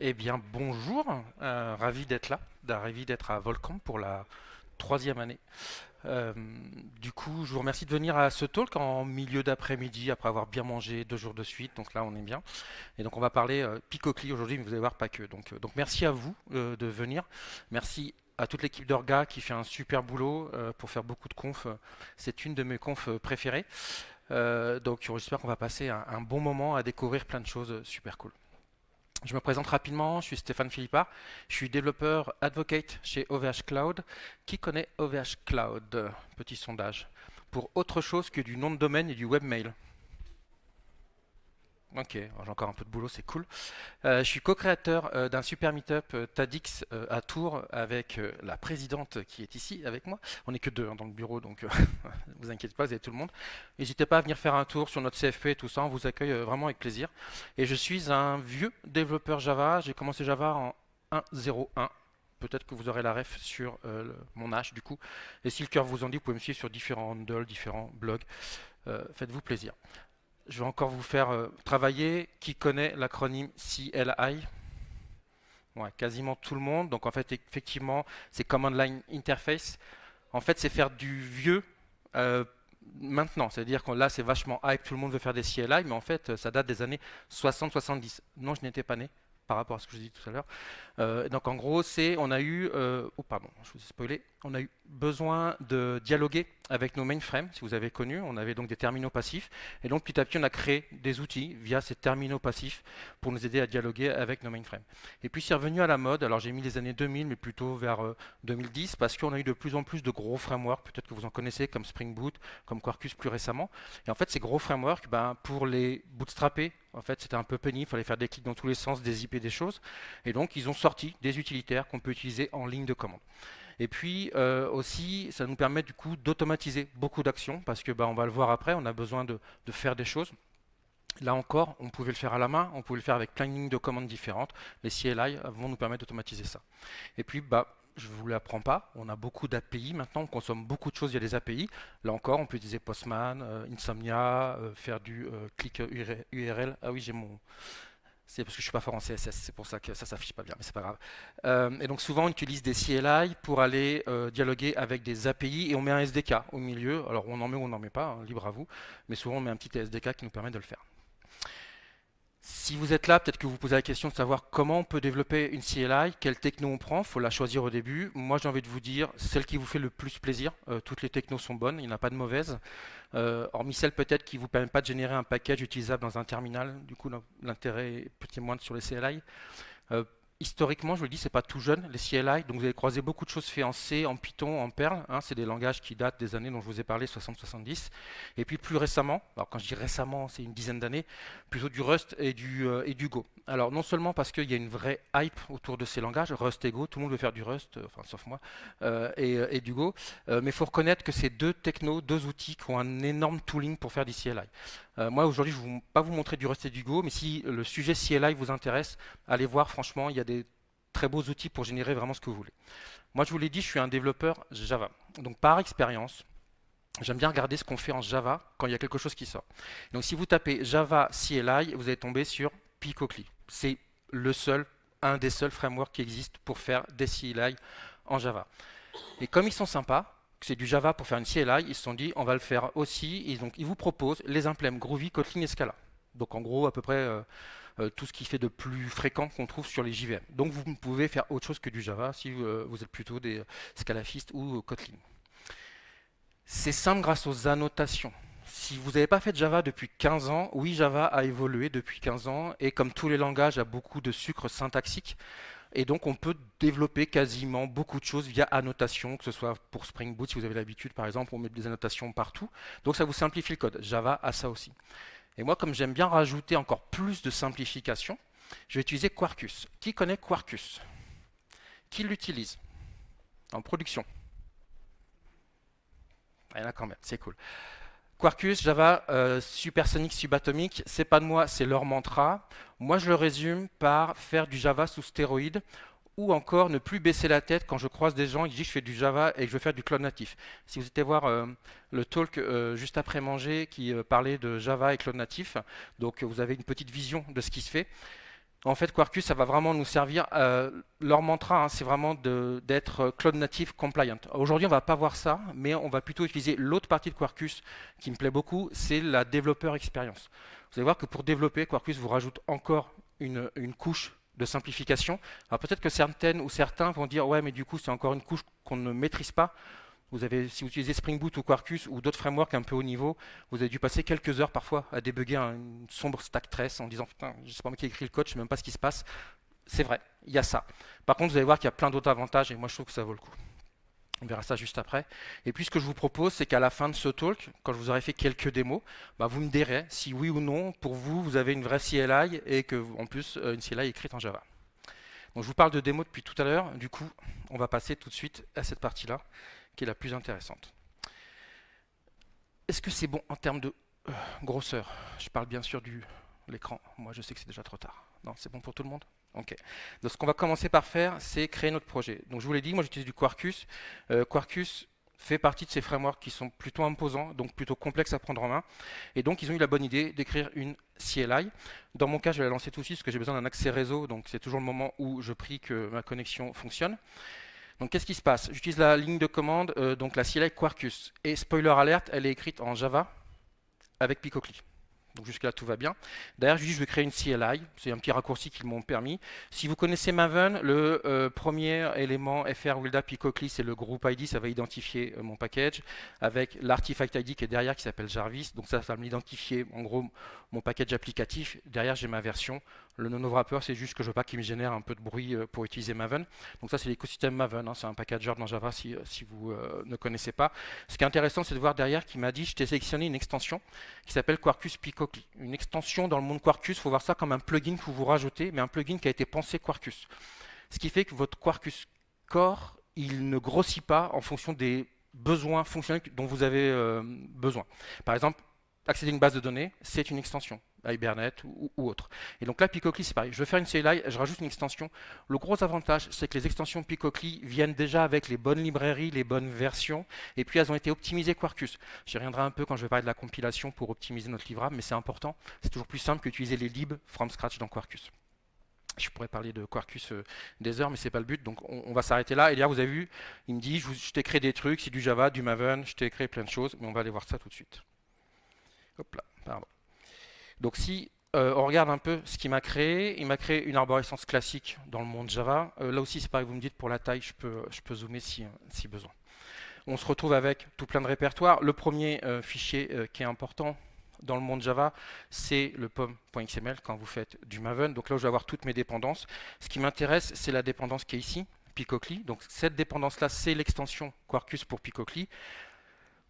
Eh bien, bonjour, ravi d'être là, ravi d'être à Volcamp pour la troisième année. Euh, du coup, je vous remercie de venir à ce talk en milieu d'après-midi après avoir bien mangé 2 jours de suite. Donc là, on est bien. Et donc, on va parler Picocli aujourd'hui, mais vous allez voir pas que. Donc merci à vous de venir. Merci à toute l'équipe d'Orga qui fait un super boulot pour faire beaucoup de confs. C'est une de mes confs préférées. Donc, j'espère qu'on va passer un bon moment à découvrir plein de choses super cool. Je me présente rapidement, je suis Stéphane Philippard, je suis développeur advocate chez OVH Cloud. Qui connaît OVH Cloud? Petit sondage. Pour autre chose que du nom de domaine et du webmail. Ok, alors j'ai encore un peu de boulot, c'est cool. Je suis co-créateur d'un super meet-up TADX à Tours avec la présidente qui est ici avec moi. On n'est que deux hein, dans le bureau, donc vous inquiétez pas, vous avez tout le monde. N'hésitez pas à venir faire un tour sur notre CFP et tout ça, on vous accueille vraiment avec plaisir. Et je suis un vieux développeur Java, j'ai commencé Java en 1.0.1. Peut-être que vous aurez la ref sur mon âge du coup. Et si le cœur vous en dit, vous pouvez me suivre sur différents handles, différents blogs. Faites-vous plaisir. Je vais encore vous faire travailler. Qui connaît l'acronyme CLI? Ouais, quasiment tout le monde. Donc en fait, effectivement, c'est Command Line Interface. En fait, c'est faire du vieux euh, maintenant. C'est-à-dire que là, c'est vachement hype, tout le monde veut faire des CLI, mais en fait, ça date des années 60-70. Non, je n'étais pas né par rapport à ce que je dis tout à l'heure. Donc en gros, on a eu, oh pardon, je vous ai spoilé, on a eu besoin de dialoguer avec nos mainframes, si vous avez connu, on avait donc des terminaux passifs, et donc petit à petit on a créé des outils via ces terminaux passifs pour nous aider à dialoguer avec nos mainframes. Et puis c'est revenu à la mode, alors j'ai mis les années 2000, mais plutôt vers 2010, parce qu'on a eu de plus en plus de gros frameworks, peut-être que vous en connaissez, comme Spring Boot, comme Quarkus plus récemment, et en fait ces gros frameworks, ben, pour les bootstrapper, en fait c'était un peu pénible, il fallait faire des clics dans tous les sens, des IP des choses, et donc, ils ont sorti des utilitaires qu'on peut utiliser en ligne de commande. Et puis aussi, ça nous permet du coup d'automatiser beaucoup d'actions parce que bah, on va le voir après, on a besoin de faire des choses. Là encore, on pouvait le faire à la main, on pouvait le faire avec plein de lignes de commandes différentes. Les CLI vont nous permettre d'automatiser ça. Et puis, bah, je ne vous l'apprends pas, on a beaucoup d'API maintenant, on consomme beaucoup de choses via des API. Là encore, on peut utiliser Postman, Insomnia, faire du click URL. Ah oui, j'ai mon, c'est parce que je suis pas fort en CSS, c'est pour ça que ça s'affiche pas bien, mais c'est pas grave. Et donc souvent on utilise des CLI pour aller dialoguer avec des API et on met un SDK au milieu. Alors on en met ou on n'en met pas, hein, libre à vous, mais souvent on met un petit SDK qui nous permet de le faire. Si vous êtes là, peut-être que vous posez la question de savoir comment on peut développer une CLI, quelle techno on prend, il faut la choisir au début. Moi j'ai envie de vous dire celle qui vous fait le plus plaisir. Toutes les technos sont bonnes, il n'y en a pas de mauvaises. Hormis celle peut-être qui ne vous permet pas de générer un package utilisable dans un terminal. Du coup l'intérêt est petit moindre sur les CLI. Euh, Historiquement, je vous le dis, c'est pas tout jeune, les CLI. Donc, vous allez croiser beaucoup de choses faites en C, en Python, en Perl. Hein, c'est des langages qui datent des années dont je vous ai parlé, 60-70. Et puis, plus récemment, alors quand je dis récemment, c'est une dizaine d'années, plutôt du Rust et du Go. Alors, non seulement parce qu'il y a une vraie hype autour de ces langages, Rust et Go, tout le monde veut faire du Rust, enfin, sauf moi, et du Go. Mais il faut reconnaître que c'est deux technos, deux outils qui ont un énorme tooling pour faire du CLI. Moi, aujourd'hui, je ne vais pas vous montrer du Rust et du Go, mais si le sujet CLI vous intéresse, allez voir, franchement, il y a des très beaux outils pour générer vraiment ce que vous voulez. Moi, je vous l'ai dit, je suis un développeur Java. Donc, par expérience, j'aime bien regarder ce qu'on fait en Java quand il y a quelque chose qui sort. Donc, si vous tapez Java CLI, vous allez tomber sur Picocli. C'est le seul, un des seuls frameworks qui existent pour faire des CLI en Java. Et comme ils sont sympas, que c'est du Java pour faire une CLI, ils se sont dit on va le faire aussi. Et donc ils vous proposent les implèmes Groovy, Kotlin et Scala. Donc en gros à peu près tout ce qui fait de plus fréquent qu'on trouve sur les JVM. Donc vous pouvez faire autre chose que du Java si vous êtes plutôt des scalafistes ou Kotlin. C'est simple grâce aux annotations. Si vous n'avez pas fait de Java depuis 15 ans, oui, Java a évolué depuis 15 ans et comme tous les langages a beaucoup de sucre syntaxique. Et donc, on peut développer quasiment beaucoup de choses via annotation, que ce soit pour Spring Boot, si vous avez l'habitude, par exemple, on met des annotations partout. Donc, ça vous simplifie le code. Java a ça aussi. Et moi, comme j'aime bien rajouter encore plus de simplification, je vais utiliser Quarkus. Qui connaît Quarkus? Qui l'utilise en production? Il y en a quand même, c'est cool. Quarkus, Java, supersonique, subatomique, c'est pas de moi, c'est leur mantra. Moi, je le résume par faire du Java sous stéroïde ou encore ne plus baisser la tête quand je croise des gens qui disent je fais du Java et que je veux faire du cloud natif. Si vous étiez voir le talk juste après manger qui parlait de Java et cloud natif, donc vous avez une petite vision de ce qui se fait. En fait, Quarkus, ça va vraiment nous servir. Leur mantra, hein, c'est vraiment d'être Cloud Native Compliant. Aujourd'hui, on ne va pas voir ça, mais on va plutôt utiliser l'autre partie de Quarkus qui me plaît beaucoup, c'est la développeur expérience. Vous allez voir que pour développer, Quarkus vous rajoute encore une couche de simplification. Alors peut-être que certaines ou certains vont dire ouais, mais du coup, c'est encore une couche qu'on ne maîtrise pas. Si vous utilisez Spring Boot ou Quarkus ou d'autres frameworks un peu haut niveau, vous avez dû passer quelques heures parfois à débugger une sombre stack trace en disant putain, je sais pas moi qui ai écrit le code, je sais même pas ce qui se passe. C'est vrai, il y a ça. Par contre, vous allez voir qu'il y a plein d'autres avantages et moi je trouve que ça vaut le coup. On verra ça juste après. Et puis ce que je vous propose, c'est qu'à la fin de ce talk, quand je vous aurai fait quelques démos, bah, vous me direz si oui ou non, pour vous, vous avez une vraie CLI et que en plus une CLI écrite en Java. Donc je vous parle de démo depuis tout à l'heure, du coup, on va passer tout de suite à cette partie-là, qui est la plus intéressante. Est-ce que c'est bon en termes de grosseur? Je parle bien sûr de l'écran. Moi, je sais que c'est déjà trop tard. Non, c'est bon pour tout le monde? Ok. Donc, ce qu'on va commencer par faire, c'est créer notre projet. Donc, je vous l'ai dit, moi, j'utilise du Quarkus. Quarkus fait partie de ces frameworks qui sont plutôt imposants, donc plutôt complexes à prendre en main. Et donc, ils ont eu la bonne idée d'écrire une CLI. Dans mon cas, je vais la lancer tout de suite parce que j'ai besoin d'un accès réseau. Donc, c'est toujours le moment où je prie que ma connexion fonctionne. Donc qu'est-ce qui se passe? J'utilise la ligne de commande, donc la CLI Quarkus. Et spoiler alert, elle est écrite en Java avec Picocli. Donc jusque là tout va bien. D'ailleurs, je vais créer une CLI, c'est un petit raccourci qu'ils m'ont permis. Si vous connaissez Maven, le premier élément fr wilda Picocli, c'est le group ID, ça va identifier mon package, avec l'artifact ID qui est derrière qui s'appelle Jarvis. Donc ça va m'identifier en gros mon package applicatif. Derrière, j'ai ma version. Le non-wrapper, c'est juste que je veux pas qu'il me génère un peu de bruit pour utiliser Maven. Donc ça, c'est l'écosystème Maven, hein, c'est un packager dans Java si vous ne connaissez pas. Ce qui est intéressant, c'est de voir derrière qu'il m'a dit, je t'ai sélectionné une extension qui s'appelle Quarkus Picocli. Une extension dans le monde Quarkus, il faut voir ça comme un plugin que vous rajoutez, mais un plugin qui a été pensé Quarkus. Ce qui fait que votre Quarkus Core, il ne grossit pas en fonction des besoins fonctionnels dont vous avez besoin. Par exemple, accéder à une base de données, c'est une extension, Hibernate ou autre. Et donc là, Picocli, c'est pareil. Je veux faire une CLI, je rajoute une extension. Le gros avantage, c'est que les extensions Picocli viennent déjà avec les bonnes librairies, les bonnes versions, et puis elles ont été optimisées Quarkus. J'y reviendrai un peu quand je vais parler de la compilation pour optimiser notre livrable, mais c'est important. C'est toujours plus simple qu'utiliser les libs from scratch dans Quarkus. Je pourrais parler de Quarkus des heures, mais c'est pas le but, donc on va s'arrêter là. Et là, vous avez vu, il me dit, je t'ai créé des trucs, c'est du Java, du Maven, je t'ai créé plein de choses, mais on va aller voir ça tout de suite. Hop là, pardon. Donc si on regarde un peu ce qu'il m'a créé, il m'a créé une arborescence classique dans le monde Java. Là aussi, c'est pareil, vous me dites pour la taille, je peux zoomer si besoin. On se retrouve avec tout plein de répertoires. Le premier fichier qui est important dans le monde Java, c'est le pom.xml quand vous faites du Maven. Donc là, je vais avoir toutes mes dépendances. Ce qui m'intéresse, c'est la dépendance qui est ici, Picocli. Donc cette dépendance-là, c'est l'extension Quarkus pour Picocli.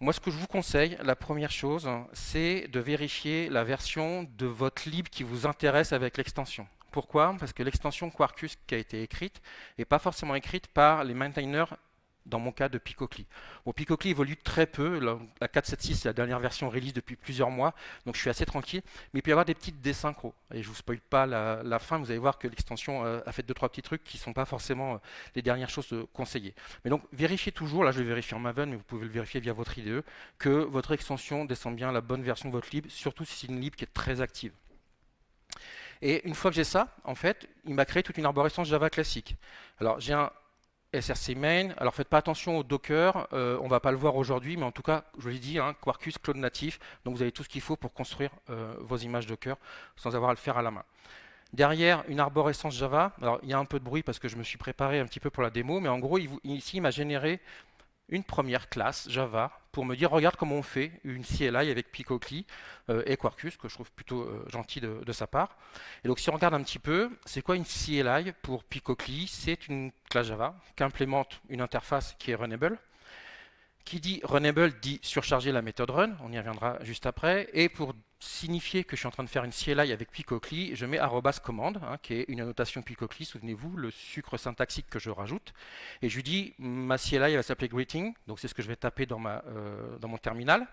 Moi, ce que je vous conseille, la première chose, c'est de vérifier la version de votre lib qui vous intéresse avec l'extension. Pourquoi? Parce que l'extension Quarkus qui a été écrite n'est pas forcément écrite par les maintainers, dans mon cas de Picocli. Bon, Picocli évolue très peu, la 4.7.6 c'est la dernière version release depuis plusieurs mois, donc je suis assez tranquille, mais il peut y avoir des petites désynchros. Et je ne vous spoil pas la fin, vous allez voir que l'extension a fait 2-3 petits trucs qui ne sont pas forcément les dernières choses conseillées. Mais donc vérifiez toujours, là je vais vérifier en Maven, mais vous pouvez le vérifier via votre IDE, que votre extension descend bien la bonne version de votre lib, surtout si c'est une lib qui est très active. Et une fois que j'ai ça, en fait, il m'a créé toute une arborescence Java classique. Alors j'ai un src main. Alors faites pas attention au Docker, on va pas le voir aujourd'hui, mais en tout cas, je vous l'ai dit, hein, Quarkus Cloud natif, donc vous avez tout ce qu'il faut pour construire vos images Docker sans avoir à le faire à la main. Derrière, une arborescence Java. Alors il y a un peu de bruit parce que je me suis préparé un petit peu pour la démo, mais en gros, ici, il m'a généré une première classe Java pour me dire regarde comment on fait une CLI avec Picocli et Quarkus, que je trouve plutôt gentil de sa part. Et donc si on regarde un petit peu, c'est quoi une CLI pour Picocli? C'est une classe Java qui implémente une interface qui est runnable. Qui dit runnable dit surcharger la méthode run, on y reviendra juste après. Et pour signifier que je suis en train de faire une CLI avec Picocli, je mets @command, hein, qui est une annotation Picocli, souvenez-vous, le sucre syntaxique que je rajoute. Et je lui dis, ma CLI va s'appeler greeting, donc c'est ce que je vais taper dans mon terminal.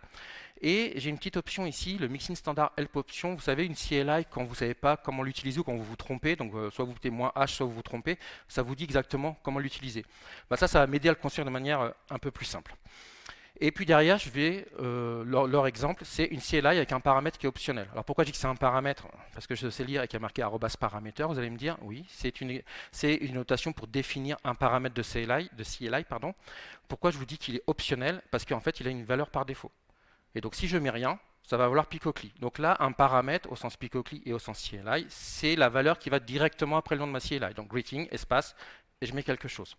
Et j'ai une petite option ici, le mixing standard help option. Vous savez, une CLI, quand vous ne savez pas comment l'utiliser ou quand vous vous trompez, donc soit vous mettez "-h", soit vous vous trompez, ça vous dit exactement comment l'utiliser. Ça va m'aider à le construire de manière un peu plus simple. Et puis derrière, je vais, leur exemple, c'est une CLI avec un paramètre qui est optionnel. Alors pourquoi je dis que c'est un paramètre? Parce que je sais lire et qu'il y a marqué @parameter. Vous allez me dire, oui, c'est une notation pour définir un paramètre de CLI, pardon. Pourquoi je vous dis qu'il est optionnel? Parce qu'en fait, il a une valeur par défaut. Et donc si je mets rien, ça va valoir picocli. Donc là, un paramètre au sens picocli et au sens CLI, c'est la valeur qui va directement après le nom de ma CLI. Donc greeting, espace, et je mets quelque chose.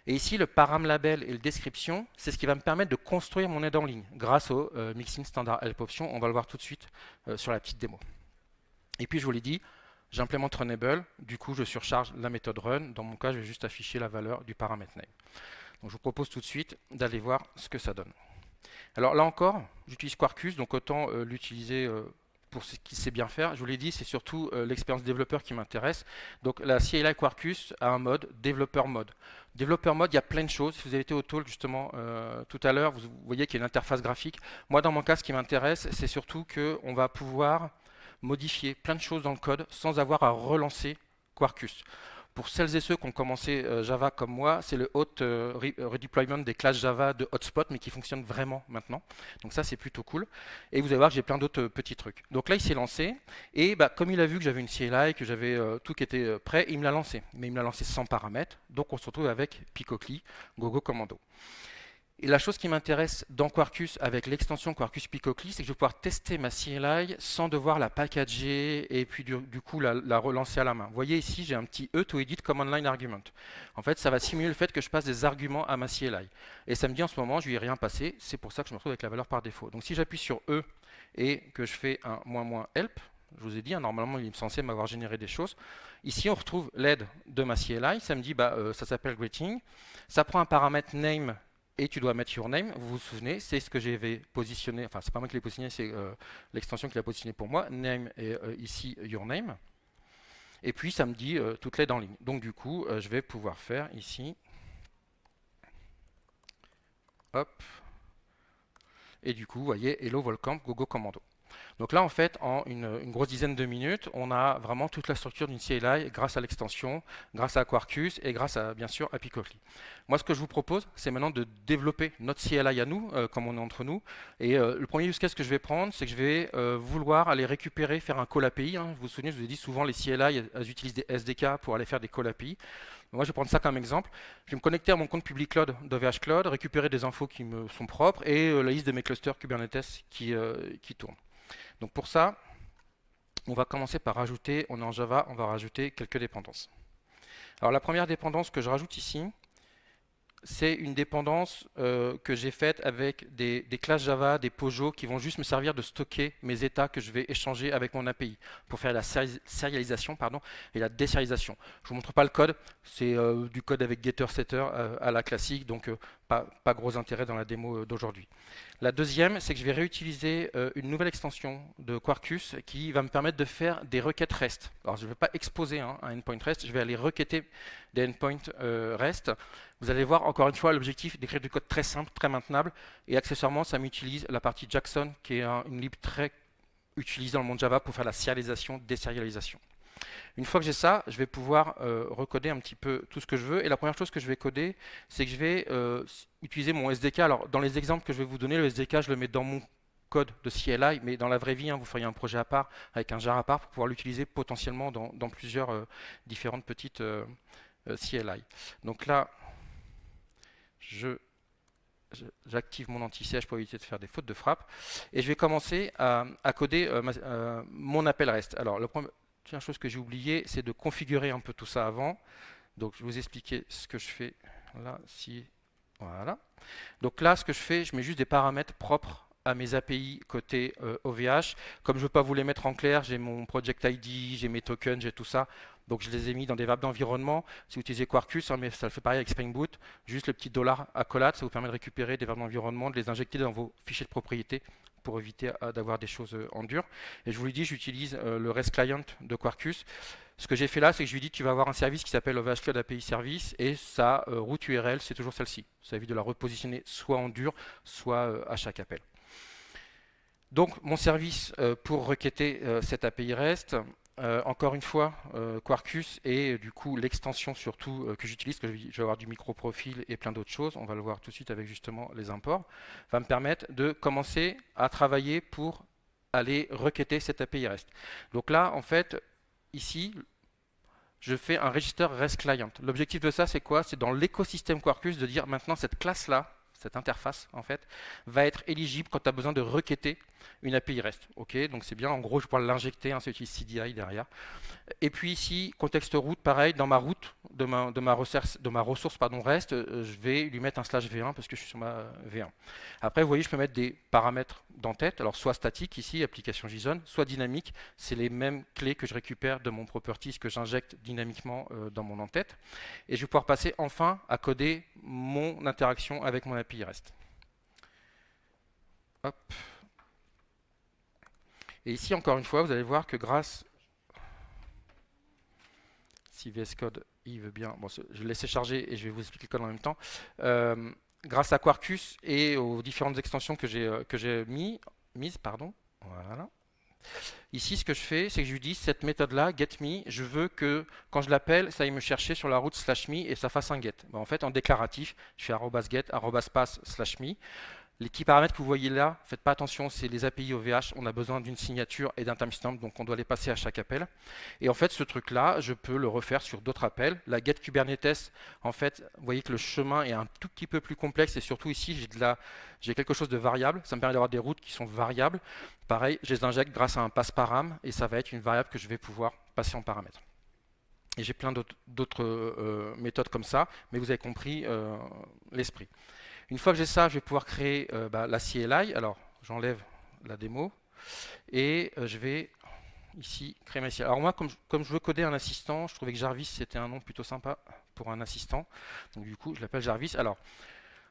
Et ici, le param label et le description, c'est ce qui va me permettre de construire mon aide en ligne grâce au mixin standard help option. On va le voir tout de suite sur la petite démo. Et puis, je vous l'ai dit, j'implémente Runable. Du coup, je surcharge la méthode run. Dans mon cas, je vais juste afficher la valeur du paramètre name. Donc, je vous propose tout de suite d'aller voir ce que ça donne. Alors là encore, j'utilise Quarkus, donc autant l'utiliser pour ce qu'il sait bien faire. Je vous l'ai dit, c'est surtout l'expérience développeur qui m'intéresse. Donc la CLI Quarkus a un mode, développeur mode. Développeur mode, il y a plein de choses. Si vous avez été au talk justement tout à l'heure, vous voyez qu'il y a une interface graphique. Moi, dans mon cas, ce qui m'intéresse, c'est surtout qu'on va pouvoir modifier plein de choses dans le code sans avoir à relancer Quarkus. Pour celles et ceux qui ont commencé Java comme moi, c'est le hot redeployment des classes Java de hotspot, mais qui fonctionne vraiment maintenant. Donc ça, c'est plutôt cool. Et vous allez voir que j'ai plein d'autres petits trucs. Donc là, il s'est lancé. Et comme il a vu que j'avais une CLI, que j'avais tout qui était prêt, il me l'a lancé. Mais il me l'a lancé sans paramètres. Donc on se retrouve avec Picocli, Gogo Commando. Et la chose qui m'intéresse dans Quarkus avec l'extension Quarkus Picocli, c'est que je vais pouvoir tester ma CLI sans devoir la packager et puis du coup la relancer à la main. Vous voyez ici, j'ai un petit E to edit command line argument. En fait, ça va simuler le fait que je passe des arguments à ma CLI. Et ça me dit en ce moment, je lui ai rien passé, c'est pour ça que je me retrouve avec la valeur par défaut. Donc si j'appuie sur E et que je fais un -help, je vous ai dit, normalement il est censé m'avoir généré des choses. Ici, on retrouve l'aide de ma CLI, ça me dit, ça s'appelle greeting, ça prend un paramètre name et tu dois mettre your name. Vous vous souvenez, c'est ce que j'avais positionné, enfin c'est pas moi qui l'ai positionné, c'est l'extension qui l'a positionné pour moi, name et ici your name. Et puis ça me dit toute l'aide en ligne. Donc du coup, je vais pouvoir faire ici, hop, et du coup, vous voyez, Hello Volcamp, Gogo Commando. Donc là, en fait, en une grosse dizaine de minutes, on a vraiment toute la structure d'une CLI grâce à l'extension, grâce à Quarkus et grâce à, bien sûr, à Picocli. Moi, ce que je vous propose, c'est maintenant de développer notre CLI à nous, comme on est entre nous. Et le premier use case que je vais prendre, c'est que je vais vouloir aller récupérer, faire un call API. Vous vous souvenez, je vous ai dit souvent, les CLI, elles utilisent des SDK pour aller faire des call API. Moi, je vais prendre ça comme exemple. Je vais me connecter à mon compte public cloud d'OVH Cloud, récupérer des infos qui me sont propres et la liste de mes clusters Kubernetes qui tournent. Donc pour ça, on va commencer par rajouter, on est en Java, on va rajouter quelques dépendances. Alors la première dépendance que je rajoute ici, c'est une dépendance que j'ai faite avec des classes Java, des POJO qui vont juste me servir de stocker mes états que je vais échanger avec mon API pour faire la sérialisation et la désérialisation. Je ne vous montre pas le code, c'est du code avec getter setter à la classique, donc pas gros intérêt dans la démo d'aujourd'hui. La deuxième, c'est que je vais réutiliser une nouvelle extension de Quarkus qui va me permettre de faire des requêtes REST. Alors je ne vais pas exposer un endpoint REST, je vais aller requêter des endpoints REST. Vous allez voir encore une fois l'objectif d'écrire du code très simple, très maintenable, et accessoirement ça m'utilise la partie Jackson qui est une lib très utilisée dans le monde Java pour faire la serialisation, désérialisation. Une fois que j'ai ça, je vais pouvoir recoder un petit peu tout ce que je veux. Et la première chose que je vais coder, c'est que je vais utiliser mon SDK. Alors, dans les exemples que je vais vous donner, le SDK, je le mets dans mon code de CLI, mais dans la vraie vie, vous feriez un projet à part, avec un jar à part, pour pouvoir l'utiliser potentiellement dans plusieurs différentes petites CLI. Donc là, j'active mon anti-siège pour éviter de faire des fautes de frappe. Et je vais commencer à coder mon appel REST. Alors, la première chose que j'ai oublié, c'est de configurer un peu tout ça avant. Donc, je vais vous expliquer ce que je fais là. Voilà. Donc là, ce que je fais, je mets juste des paramètres propres à mes API côté OVH. Comme je ne veux pas vous les mettre en clair, j'ai mon project ID, j'ai mes tokens, j'ai tout ça. Donc je les ai mis dans des variables d'environnement. Si vous utilisez Quarkus, mais ça le fait pareil avec Spring Boot, juste le petit $accolade, ça vous permet de récupérer des variables d'environnement, de les injecter dans vos fichiers de propriété pour éviter d'avoir des choses en dur. Et je vous l'ai dit, j'utilise le REST client de Quarkus. Ce que j'ai fait là, c'est que je lui ai dit tu vas avoir un service qui s'appelle OVH Cloud API Service et sa route URL, c'est toujours celle-ci. Ça évite de la repositionner soit en dur, soit à chaque appel. Donc mon service pour requêter cette API REST, Encore une fois, Quarkus et du coup l'extension surtout que j'utilise, que je vais avoir du micro-profil et plein d'autres choses, on va le voir tout de suite avec justement les imports, va me permettre de commencer à travailler pour aller requêter cette API REST. Donc là, en fait, ici, je fais un register REST client. L'objectif de ça, c'est quoi? C'est dans l'écosystème Quarkus de dire maintenant cette classe-là, cette interface en fait, va être éligible quand tu as besoin de requêter une API REST. Ok, donc c'est bien. En gros, je pourrais l'injecter, hein, ça utilise CDI derrière. Et puis ici, contexte route, pareil, dans ma route de ma ressource pardon, REST, je vais lui mettre un slash V1 parce que je suis sur ma V1. Après, vous voyez, je peux mettre des paramètres d'entête, alors soit statique ici, application JSON, soit dynamique. C'est les mêmes clés que je récupère de mon properties que j'injecte dynamiquement dans mon entête. Et je vais pouvoir passer enfin à coder mon interaction avec mon API REST. Hop. Et ici, encore une fois, vous allez voir que grâce si VS Code il veut bien, bon, je vais laisser charger et je vais vous expliquer le code en même temps. Grâce à Quarkus et aux différentes extensions que j'ai mises, pardon, voilà. Ici, ce que je fais, c'est que je lui dis cette méthode-là, getMe, je veux que quand je l'appelle, ça aille me chercher sur la route /me et ça fasse un get. Bon, en fait, en déclaratif, je fais @get @pass /me. Les petits paramètres que vous voyez là, faites pas attention, c'est les API OVH, on a besoin d'une signature et d'un timestamp, donc on doit les passer à chaque appel. Et en fait, ce truc-là, je peux le refaire sur d'autres appels. La get Kubernetes, en fait, vous voyez que le chemin est un tout petit peu plus complexe et surtout ici, j'ai quelque chose de variable. Ça me permet d'avoir des routes qui sont variables. Pareil, je les injecte grâce à un pass param et ça va être une variable que je vais pouvoir passer en paramètre. Et j'ai plein d'autres méthodes comme ça, mais vous avez compris l'esprit. Une fois que j'ai ça, je vais pouvoir créer la CLI. Alors, j'enlève la démo et je vais ici créer ma CLI. Alors moi, comme je veux coder un assistant, je trouvais que Jarvis c'était un nom plutôt sympa pour un assistant. Donc du coup, je l'appelle Jarvis. Alors,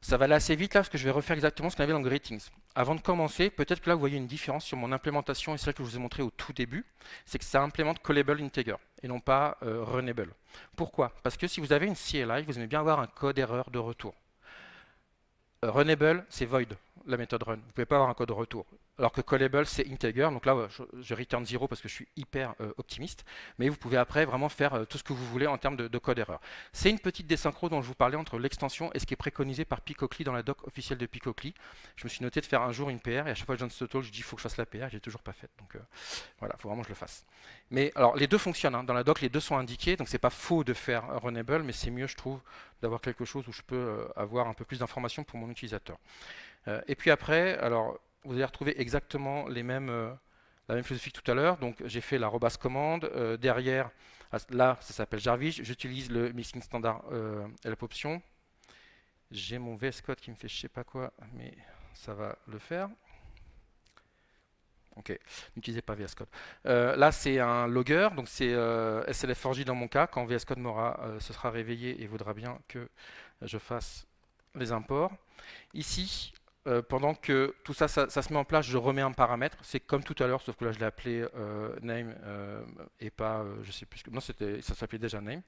ça va aller assez vite là parce que je vais refaire exactement ce qu'on avait dans Greetings. Avant de commencer, peut-être que là vous voyez une différence sur mon implémentation et celle que je vous ai montré au tout début, c'est que ça implémente callable integer et non pas runnable. Pourquoi? Parce que si vous avez une CLI, vous aimez bien avoir un code erreur de retour. Runnable, c'est void, la méthode run. Vous ne pouvez pas avoir un code de retour. Alors que callable, c'est integer. Donc là, je return 0 parce que je suis hyper optimiste. Mais vous pouvez après vraiment faire tout ce que vous voulez en termes de code erreur. C'est une petite désynchro dont je vous parlais entre l'extension et ce qui est préconisé par Picocli dans la doc officielle de Picocli. Je me suis noté de faire un jour une PR et à chaque fois que je donne ce talk, je dis il faut que je fasse la PR. Je l'ai toujours pas faite. Donc voilà, il faut vraiment que je le fasse. Mais alors, les deux fonctionnent. Hein. Dans la doc, les deux sont indiqués. Donc c'est pas faux de faire runnable, mais c'est mieux, je trouve, d'avoir quelque chose où je peux avoir un peu plus d'informations pour mon utilisateur. Et puis après, alors vous allez retrouver exactement la même philosophie que tout à l'heure. Donc j'ai fait la commande. Derrière, là, ça s'appelle Jarvis. J'utilise le mixing standard help option. J'ai mon VS Code qui me fait je sais pas quoi, mais ça va le faire. Ok, n'utilisez pas VS Code. Là, c'est un logger, donc c'est SLF4J dans mon cas. Quand VS Code se sera réveillé et voudra bien que je fasse les imports. Ici, pendant que tout ça, ça se met en place, je remets un paramètre. C'est comme tout à l'heure, sauf que là, je l'ai appelé name et pas, je sais plus. Non, ça s'appelait déjà name.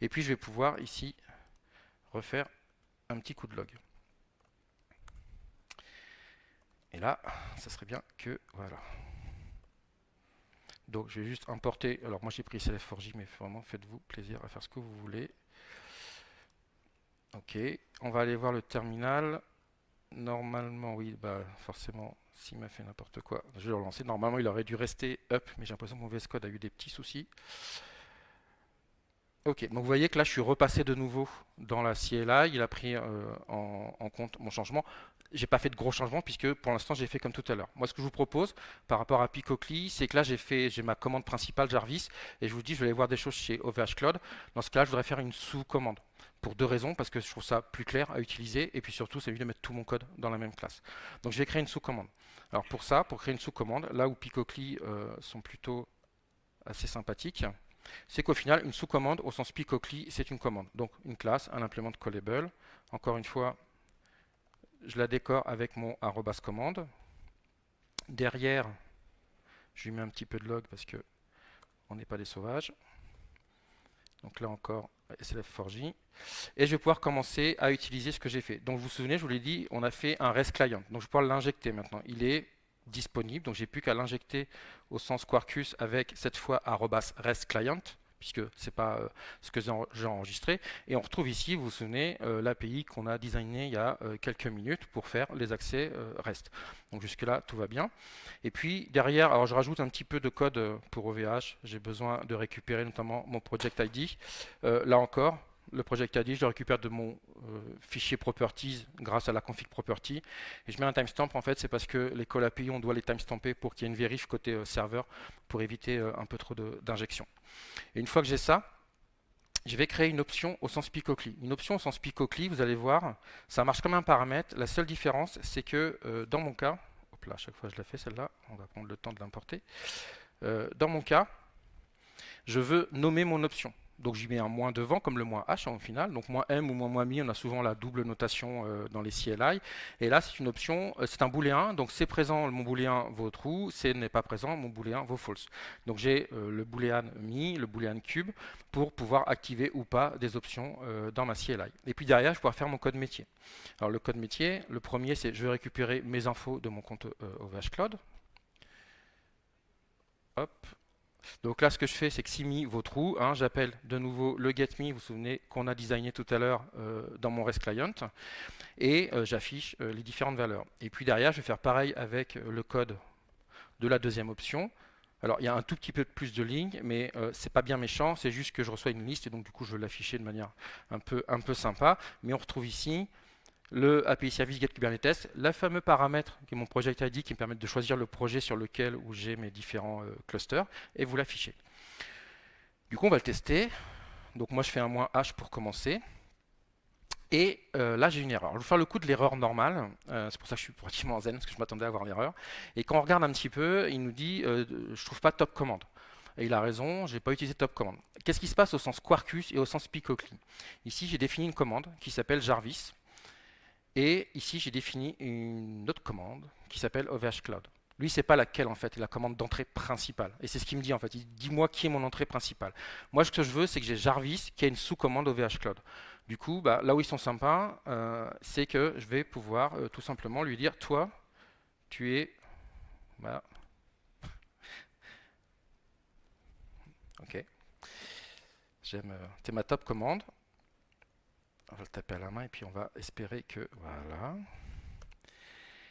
Et puis, je vais pouvoir ici refaire un petit coup de log. Et là, ça serait bien que, voilà. Donc je vais juste importer, alors moi j'ai pris SLF4J, mais vraiment faites-vous plaisir à faire ce que vous voulez. Ok, on va aller voir le terminal. Normalement, oui, bah forcément, s'il m'a fait n'importe quoi, je vais le relancer. Normalement, il aurait dû rester up, mais j'ai l'impression que mon VS Code a eu des petits soucis. Ok, donc vous voyez que là je suis repassé de nouveau dans la CLI, il a pris en compte mon changement. J'ai pas fait de gros changements puisque pour l'instant j'ai fait comme tout à l'heure. Moi ce que je vous propose par rapport à Picocli, c'est que là j'ai ma commande principale Jarvis et je vous dis je vais aller voir des choses chez OVH Cloud. Dans ce cas-là je voudrais faire une sous-commande pour deux raisons, parce que je trouve ça plus clair à utiliser et puis surtout ça évite de mettre tout mon code dans la même classe. Donc je vais créer une sous-commande. Alors pour ça, pour créer une sous-commande, là où Picocli sont plutôt assez sympathiques, c'est qu'au final, une sous-commande, au sens Picocli, c'est une commande. Donc une classe, un implément callable. Encore une fois, je la décore avec mon @commande. Derrière, je lui mets un petit peu de log parce que on n'est pas des sauvages. Donc là encore, SLF4J. Et je vais pouvoir commencer à utiliser ce que j'ai fait. Donc vous vous souvenez, je vous l'ai dit, on a fait un REST client. Donc je vais pouvoir l'injecter maintenant. Il est disponible. Donc j'ai plus qu'à l'injecter au sens Quarkus avec cette fois @rest client, puisque c'est pas ce que j'ai enregistré. Et on retrouve ici, vous vous souvenez, l'API qu'on a designé il y a quelques minutes pour faire les accès REST. Donc jusque-là, tout va bien. Et puis derrière, alors je rajoute un petit peu de code pour OVH. J'ai besoin de récupérer notamment mon project ID. Là encore, le project ID, je le récupère de mon fichier properties grâce à la config property. Et je mets un timestamp, en fait, c'est parce que les call API, on doit les timestamper pour qu'il y ait une vérif côté serveur pour éviter un peu trop d'injection. Et une fois que j'ai ça, je vais créer une option au sens Picocli. Une option au sens Picocli, vous allez voir, ça marche comme un paramètre. La seule différence, c'est que dans mon cas, hop là, à chaque fois je la fais celle-là, on va prendre le temps de l'importer. Dans mon cas, je veux nommer mon option. Donc j'y mets un moins devant, comme le moins H au final. Donc moins M ou moins mi, on a souvent la double notation dans les CLI. Et là, c'est une option, c'est un booléen. Donc c'est présent, mon booléen vaut true. C'est n'est pas présent, mon booléen vaut false. Donc j'ai le booléan mi, le booléan cube, pour pouvoir activer ou pas des options dans ma CLI. Et puis derrière, je vais pouvoir faire mon code métier. Alors le code métier, le premier, c'est je vais récupérer mes infos de mon compte OVH Cloud. Hop. Donc là, ce que je fais, c'est que si mi vaut true, hein, j'appelle de nouveau le getMe, vous vous souvenez qu'on a designé tout à l'heure dans mon REST client, et j'affiche les différentes valeurs. Et puis derrière, je vais faire pareil avec le code de la deuxième option. Alors, il y a un tout petit peu plus de lignes, mais c'est pas bien méchant, c'est juste que je reçois une liste, et donc du coup, je veux l'afficher de manière un peu sympa. Mais on retrouve ici le API Service Get Kubernetes, le fameux paramètre qui est mon project ID qui me permet de choisir le projet sur lequel où j'ai mes différents clusters, et vous l'affichez. Du coup, on va le tester. Donc moi, je fais un "-h" pour commencer. Et là, j'ai une erreur. Je vais faire le coup de l'erreur normale. C'est pour ça que je suis pratiquement en zen, parce que je m'attendais à avoir l'erreur. Et quand on regarde un petit peu, il nous dit je trouve pas top command. Et il a raison, je n'ai pas utilisé top command. Qu'est-ce qui se passe au sens Quarkus et au sens Picocli? Ici, j'ai défini une commande qui s'appelle Jarvis. Et ici, j'ai défini une autre commande qui s'appelle OVH Cloud. Lui, c'est pas laquelle en fait, la commande d'entrée principale. Et c'est ce qu'il me dit en fait. Il dit moi qui est mon entrée principale. Moi, ce que je veux, c'est que j'ai Jarvis qui a une sous-commande OVH Cloud. Du coup, bah, là où ils sont sympas, c'est que je vais pouvoir tout simplement lui dire toi, tu es. Voilà. Ok. J'aime. T'es ma top commande. On va le taper à la main et puis on va espérer que. Voilà.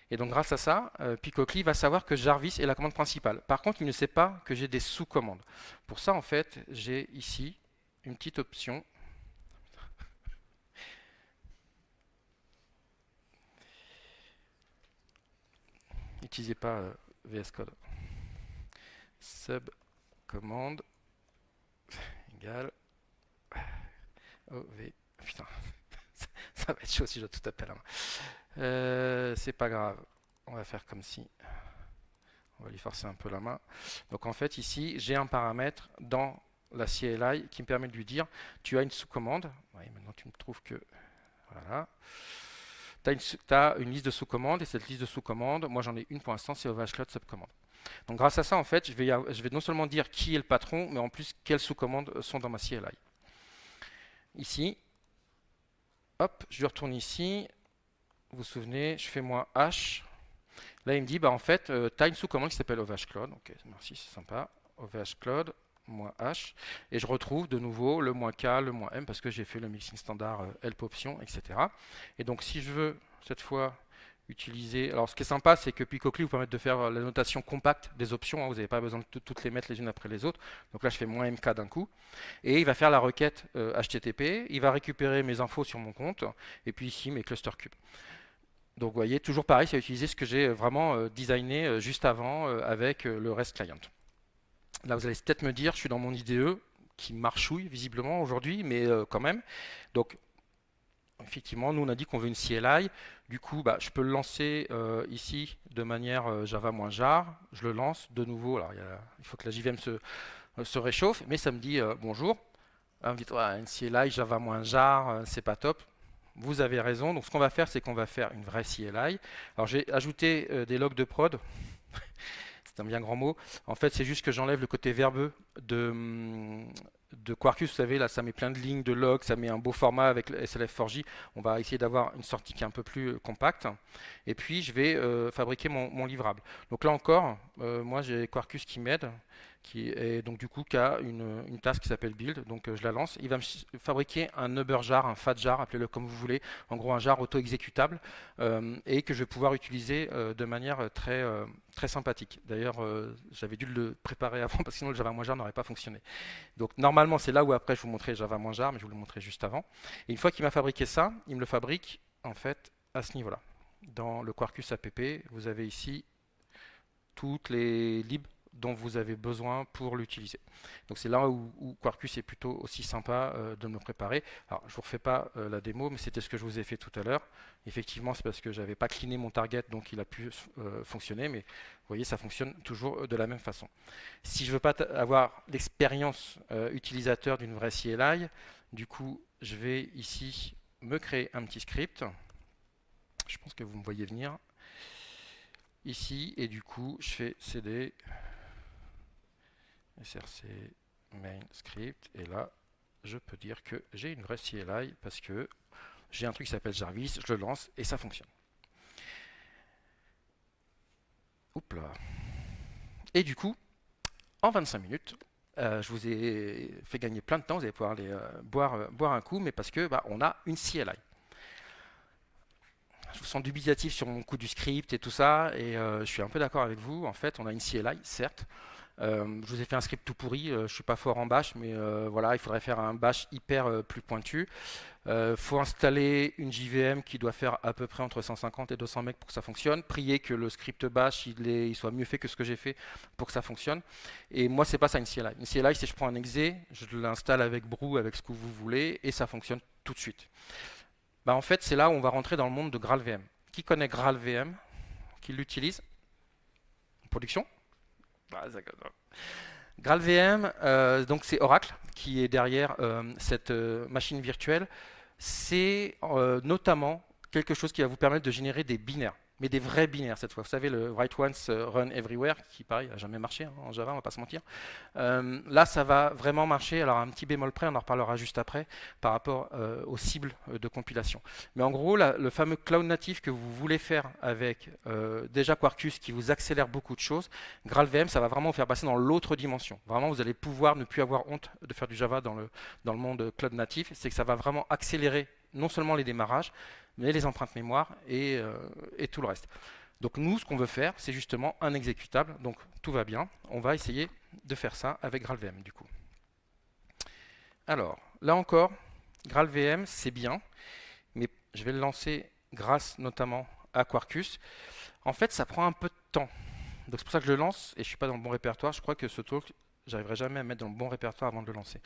Et donc grâce à ça, Picocli va savoir que Jarvis est la commande principale. Par contre, il ne sait pas que j'ai des sous-commandes. Pour ça, en fait, j'ai ici une petite option. N'utilisez pas VS Code. Subcommande égale OV. Putain, ça va être chaud si je dois tout taper à la main. C'est pas grave. On va faire comme si. On va lui forcer un peu la main. Donc en fait, ici, j'ai un paramètre dans la CLI qui me permet de lui dire tu as une sous-commande. Oui, maintenant tu me trouves que. Voilà. Tu as une liste de sous-commandes et cette liste de sous-commandes, moi j'en ai une pour l'instant, c'est OVH Cloud Subcommande. Donc grâce à ça, en fait, je vais non seulement dire qui est le patron, mais en plus quelles sous-commandes sont dans ma CLI. Ici, hop, je retourne ici. Vous vous souvenez, je fais "-h". Là, il me dit, bah, en fait, tu as une sous-commande qui s'appelle OVH Cloud. Ok, merci, c'est sympa. OVH Cloud, "-h. Et je retrouve de nouveau le "-k", le "-m, parce que j'ai fait le mixing standard help option, etc. Et donc, si je veux, cette fois, utiliser... Alors, ce qui est sympa, c'est que Picocli vous permet de faire la notation compacte des options. Hein, vous n'avez pas besoin de toutes les mettre les unes après les autres. Donc là, je fais "-mk" d'un coup. Et il va faire la requête HTTP. Il va récupérer mes infos sur mon compte. Et puis ici, mes cluster cubes. Donc vous voyez, toujours pareil, c'est utiliser ce que j'ai vraiment designé juste avant avec le REST client. Là, vous allez peut-être me dire, je suis dans mon IDE qui marchouille visiblement aujourd'hui, mais quand même. Donc, effectivement, nous on a dit qu'on veut une CLI. Du coup, bah, je peux le lancer ici de manière java-jar. Je le lance de nouveau. Alors, il faut que la JVM se réchauffe, mais ça me dit bonjour. Invite-toi une CLI java-jar, c'est pas top. Vous avez raison. Donc, ce qu'on va faire, c'est qu'on va faire une vraie CLI. Alors, j'ai ajouté des logs de prod. c'est un bien grand mot. En fait, c'est juste que j'enlève le côté verbeux de Quarkus. Vous savez, là, ça met plein de lignes, de logs, ça met un beau format avec le SLF4J. On va essayer d'avoir une sortie qui est un peu plus compacte. Et puis, je vais fabriquer mon livrable. Donc là encore, moi, j'ai Quarkus qui m'aide, qui est donc du coup qui a une task qui s'appelle build. Donc je la lance. Il va me fabriquer un Uber jar, un fat jar, appelez-le comme vous voulez. En gros, un jar auto-exécutable et que je vais pouvoir utiliser de manière très sympathique. D'ailleurs, j'avais dû le préparer avant parce que sinon le Java jar n'aurait pas fonctionné. Donc normalement, c'est là où après je vous montrer Java jar, mais je vous le montrer juste avant. Et une fois qu'il m'a fabriqué ça, il me le fabrique en fait à ce niveau-là. Dans le Quarkus app, vous avez ici toutes les libs dont vous avez besoin pour l'utiliser. Donc c'est là où Quarkus est plutôt aussi sympa de me le préparer. Alors je ne vous refais pas la démo, mais c'était ce que je vous ai fait tout à l'heure. Effectivement, c'est parce que je n'avais pas cleané mon target, donc il a pu fonctionner, mais vous voyez, ça fonctionne toujours de la même façon. Si je ne veux pas avoir l'expérience utilisateur d'une vraie CLI, du coup, je vais ici me créer un petit script. Je pense que vous me voyez venir ici, et du coup, je fais cd src main script, et là, je peux dire que j'ai une vraie CLI parce que j'ai un truc qui s'appelle Jarvis, je le lance et ça fonctionne. Oups là. Et du coup, en 25 minutes, je vous ai fait gagner plein de temps, vous allez pouvoir aller boire un coup, mais parce que on a une CLI. Je vous sens dubitatif sur mon coup du script et tout ça, et je suis un peu d'accord avec vous. En fait, on a une CLI, certes. Je vous ai fait un script tout pourri, je suis pas fort en bash, mais voilà, il faudrait faire un bash hyper plus pointu. Faut installer une JVM qui doit faire à peu près entre 150 et 200 megs pour que ça fonctionne. Prier que le script bash il soit mieux fait que ce que j'ai fait pour que ça fonctionne. Et moi, c'est pas ça une CLI. Une CLI, c'est je prends un exe, je l'installe avec brew, avec ce que vous voulez, et ça fonctionne tout de suite. En fait, c'est là où on va rentrer dans le monde de GraalVM. Qui connaît GraalVM? Qui l'utilise? Production? GraalVM, donc c'est Oracle qui est derrière cette machine virtuelle. C'est notamment quelque chose qui va vous permettre de générer des binaires, mais des vrais binaires cette fois. Vous savez, le write once, run everywhere, qui pareil, n'a jamais marché en Java, on va pas se mentir. Là, ça va vraiment marcher. Alors, un petit bémol près, on en reparlera juste après, par rapport aux cibles de compilation. Mais en gros, le fameux cloud native que vous voulez faire avec déjà Quarkus, qui vous accélère beaucoup de choses, GraalVM, ça va vraiment vous faire passer dans l'autre dimension. Vraiment, vous allez pouvoir ne plus avoir honte de faire du Java dans le monde cloud natif. C'est que ça va vraiment accélérer non seulement les démarrages, mais les empreintes mémoire et tout le reste. Donc nous, ce qu'on veut faire, c'est justement un exécutable. Donc tout va bien. On va essayer de faire ça avec GraalVM du coup. Alors, là encore, GraalVM, c'est bien, mais je vais le lancer grâce notamment à Quarkus. En fait, ça prend un peu de temps. Donc c'est pour ça que je le lance et je ne suis pas dans le bon répertoire. Je crois que ce talk, j'arriverai jamais à mettre dans le bon répertoire avant de le lancer.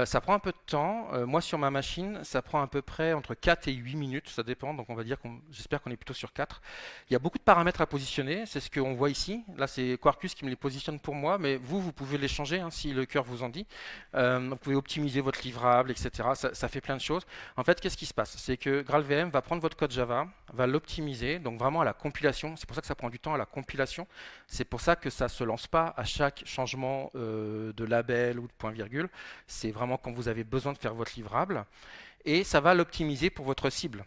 Ça prend un peu de temps. Moi, sur ma machine, ça prend à peu près entre 4 et 8 minutes. Ça dépend. Donc, on va dire j'espère qu'on est plutôt sur 4. Il y a beaucoup de paramètres à positionner. C'est ce qu'on voit ici. Là, c'est Quarkus qui me les positionne pour moi. Mais vous pouvez les changer si le cœur vous en dit. Vous pouvez optimiser votre livrable, etc. Ça fait plein de choses. En fait, qu'est-ce qui se passe? C'est que GraalVM va prendre votre code Java, va l'optimiser. Donc, vraiment à la compilation. C'est pour ça que ça prend du temps à la compilation. C'est pour ça que ça ne se lance pas à chaque changement de label ou de point-virgule. C'est vraiment quand vous avez besoin de faire votre livrable, et ça va l'optimiser pour votre cible.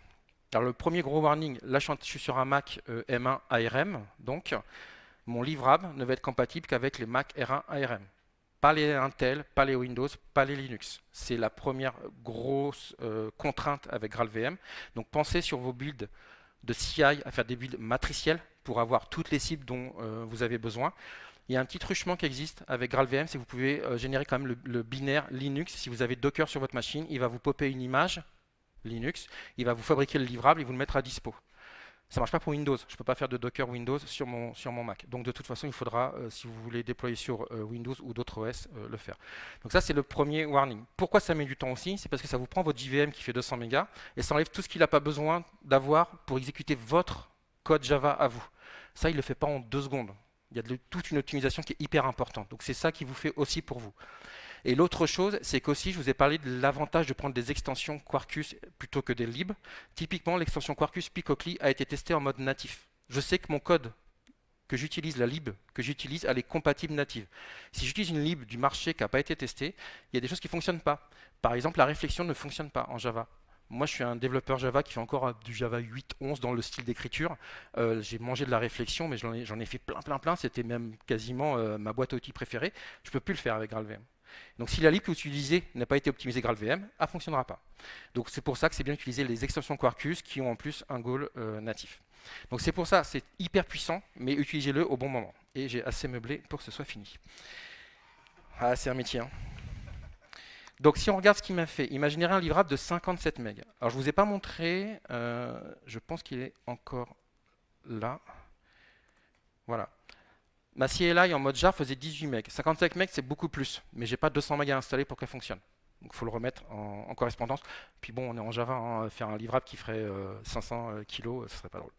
Alors le premier gros warning, là je suis sur un Mac M1 ARM, donc mon livrable ne va être compatible qu'avec les Mac R1 ARM. Pas les Intel, pas les Windows, pas les Linux. C'est la première grosse contrainte avec GraalVM. Donc pensez sur vos builds de CI à faire des builds matriciels pour avoir toutes les cibles dont vous avez besoin. Il y a un petit truchement qui existe avec GraalVM, c'est que vous pouvez générer quand même le binaire Linux. Si vous avez Docker sur votre machine, il va vous popper une image Linux, il va vous fabriquer le livrable et vous le mettre à dispo. Ça ne marche pas pour Windows. Je ne peux pas faire de Docker Windows sur mon Mac. Donc de toute façon, il faudra, si vous voulez déployer sur Windows ou d'autres OS, le faire. Donc ça, c'est le premier warning. Pourquoi ça met du temps aussi? C'est parce que ça vous prend votre JVM qui fait 200 mégas et ça enlève tout ce qu'il n'a pas besoin d'avoir pour exécuter votre code Java à vous. Ça, il ne le fait pas en 2 secondes. Il y a toute une optimisation qui est hyper importante. Donc c'est ça qui vous fait aussi pour vous. Et l'autre chose, c'est qu'aussi, je vous ai parlé de l'avantage de prendre des extensions Quarkus plutôt que des libs. Typiquement, l'extension Quarkus Picocli a été testée en mode natif. Je sais que mon code que j'utilise la lib que j'utilise, elle est compatible native. Si j'utilise une lib du marché qui n'a pas été testée, il y a des choses qui ne fonctionnent pas. Par exemple, la réflexion ne fonctionne pas en Java. Moi, je suis un développeur Java qui fait encore du Java 8, 11 dans le style d'écriture. J'ai mangé de la réflexion, mais j'en ai fait plein. C'était même quasiment ma boîte à outils préférée. Je ne peux plus le faire avec GraalVM. Donc, si la lib que vous utilisez n'a pas été optimisée GraalVM, elle ne fonctionnera pas. Donc, c'est pour ça que c'est bien d'utiliser les extensions Quarkus qui ont en plus un goal natif. Donc, c'est pour ça, c'est hyper puissant, mais utilisez-le au bon moment. Et j'ai assez meublé pour que ce soit fini. Ah, c'est un métier, hein. Donc si on regarde ce qu'il m'a fait, il m'a généré un livrable de 57 MB. Alors je ne vous ai pas montré, je pense qu'il est encore là. Voilà. Ma CLI en mode jar faisait 18 MB. 55 MB c'est beaucoup plus, mais j'ai pas 200 MB à installer pour qu'elle fonctionne. Donc il faut le remettre en correspondance. Puis bon, on est en Java, hein, faire un livrable qui ferait 500 kg, ce serait pas drôle.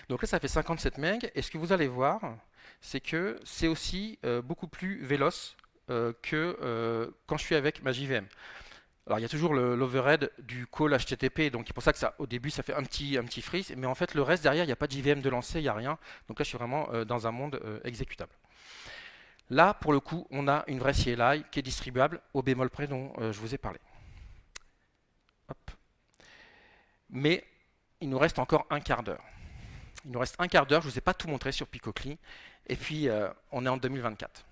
Donc là ça fait 57 MB, et ce que vous allez voir, c'est que c'est aussi beaucoup plus véloce que quand je suis avec ma JVM. Alors il y a toujours l'overhead du call HTTP, donc c'est pour ça que ça, au début ça fait un petit freeze, mais en fait le reste derrière il n'y a pas de JVM de lancer, il n'y a rien. Donc là je suis vraiment dans un monde exécutable. Là pour le coup on a une vraie CLI qui est distribuable au bémol près dont je vous ai parlé. Hop. Mais il nous reste encore un quart d'heure. Il nous reste un quart d'heure, je ne vous ai pas tout montré sur Picocli, et puis on est en 2024.